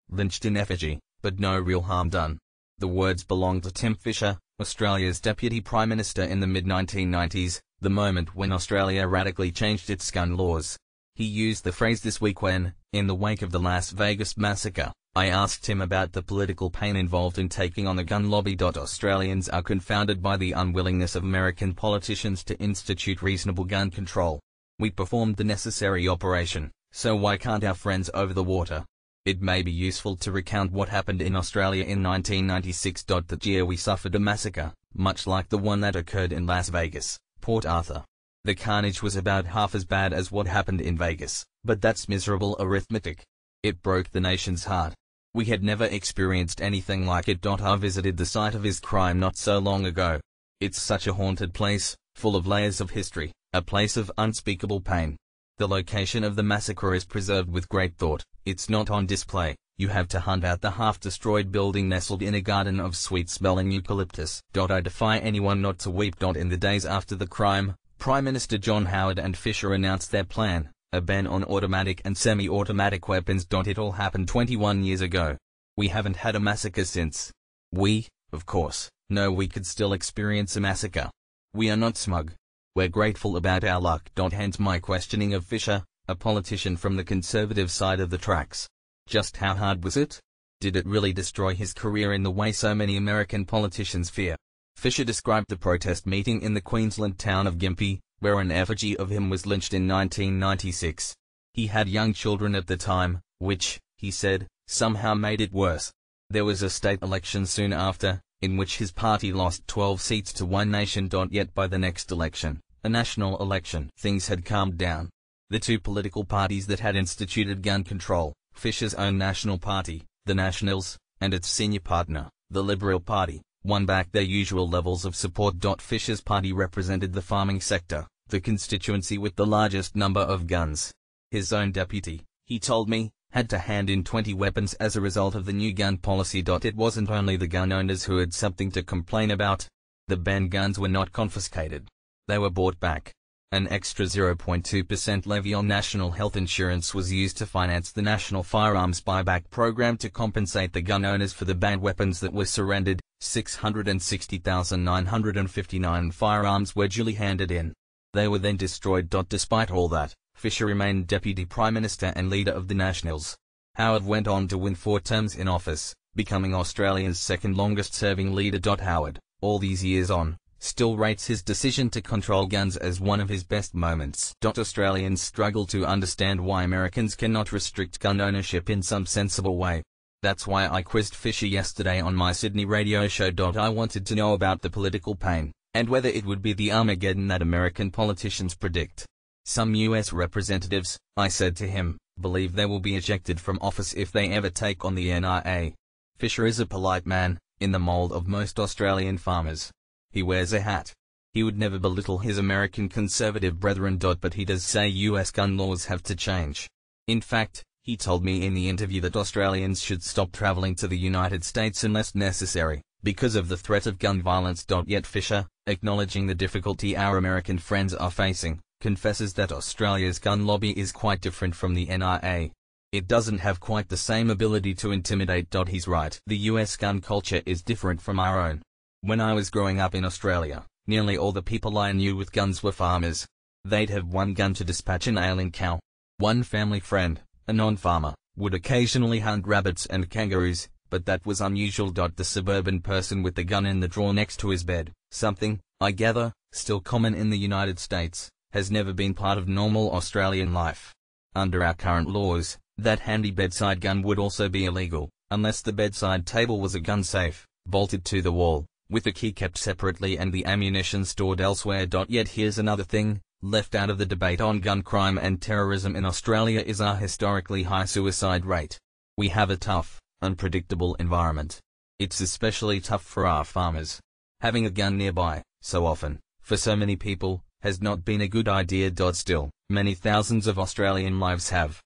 lynched in effigy, but no real harm done. The words belong to Tim Fischer, Australia's Deputy Prime Minister in the mid-1990s, the moment when Australia radically changed its gun laws. He used the phrase this week when, in the wake of the Las Vegas massacre, I asked him about the political pain involved in taking on the gun lobby. Australians are confounded by the unwillingness of American politicians to institute reasonable gun control. We performed the necessary operation, so why can't our friends over the water? It may be useful to recount what happened in Australia in 1996. That year we suffered a massacre, much like the one that occurred in Las Vegas, Port Arthur. The carnage was about half as bad as what happened in Vegas, but that's miserable arithmetic. It broke the nation's heart. We had never experienced anything like it. I visited the site of his crime not so long ago. It's such a haunted place, full of layers of history, a place of unspeakable pain. The location of the massacre is preserved with great thought. It's not on display. You have to hunt out the half-destroyed building nestled in a garden of sweet-smelling eucalyptus. I defy anyone not to weep. In the days after the crime, Prime Minister John Howard and Fisher announced their plan, a ban on automatic and semi-automatic weapons. It all happened 21 years ago. We haven't had a massacre since. We, of course, know we could still experience a massacre. We are not smug. We're grateful about our luck. Hence my questioning of Fisher, a politician from the conservative side of the tracks. Just how hard was it? Did it really destroy his career in the way so many American politicians fear? Fisher described the protest meeting in the Queensland town of Gympie, where an effigy of him was lynched in 1996. He had young children at the time, which, he said, somehow made it worse. There was a state election soon after, in which his party lost 12 seats to One Nation. Yet by the next election, a national election, things had calmed down. The two political parties that had instituted gun control, Fisher's own National Party, the Nationals, and its senior partner, the Liberal Party, won back their usual levels of support. Fisher's party represented the farming sector, the constituency with the largest number of guns. His own deputy, he told me, had to hand in 20 weapons as a result of the new gun policy. It wasn't only the gun owners who had something to complain about. The banned guns were not confiscated. They were bought back. An extra 0.2% levy on national health insurance was used to finance the National Firearms Buyback Program to compensate the gun owners for the banned weapons that were surrendered. 660,959 firearms were duly handed in. They were then destroyed. Despite all that, Fisher remained Deputy Prime Minister and leader of the Nationals. Howard went on to win 4 terms in office, becoming Australia's second longest-serving leader. Howard, all these years on, still rates his decision to control guns as one of his best moments. Australians struggle to understand why Americans cannot restrict gun ownership in some sensible way. That's why I quizzed Fisher yesterday on my Sydney radio show. I wanted to know about the political pain, and whether it would be the Armageddon that American politicians predict. Some US representatives, I said to him, believe they will be ejected from office if they ever take on the NRA. Fisher is a polite man, in the mold of most Australian farmers. He wears a hat. He would never belittle his American conservative brethren. But he does say US gun laws have to change. In fact, he told me in the interview that Australians should stop traveling to the United States unless necessary, because of the threat of gun violence. Yet Fisher, acknowledging the difficulty our American friends are facing, confesses that Australia's gun lobby is quite different from the NRA. It doesn't have quite the same ability to intimidate. He's right. The US gun culture is different from our own. When I was growing up in Australia, nearly all the people I knew with guns were farmers. They'd have one gun to dispatch an ailing cow. One family friend, a non-farmer, would occasionally hunt rabbits and kangaroos, but that was unusual. The suburban person with the gun in the drawer next to his bed, something, I gather, still common in the United States, has never been part of normal Australian life. Under our current laws, that handy bedside gun would also be illegal, unless the bedside table was a gun safe, bolted to the wall, with the key kept separately and the ammunition stored elsewhere. Yet here's another thing, left out of the debate on gun crime and terrorism in Australia is our historically high suicide rate. We have a tough, unpredictable environment. It's especially tough for our farmers. Having a gun nearby, so often, for so many people, has not been a good idea. Still, many thousands of Australian lives have.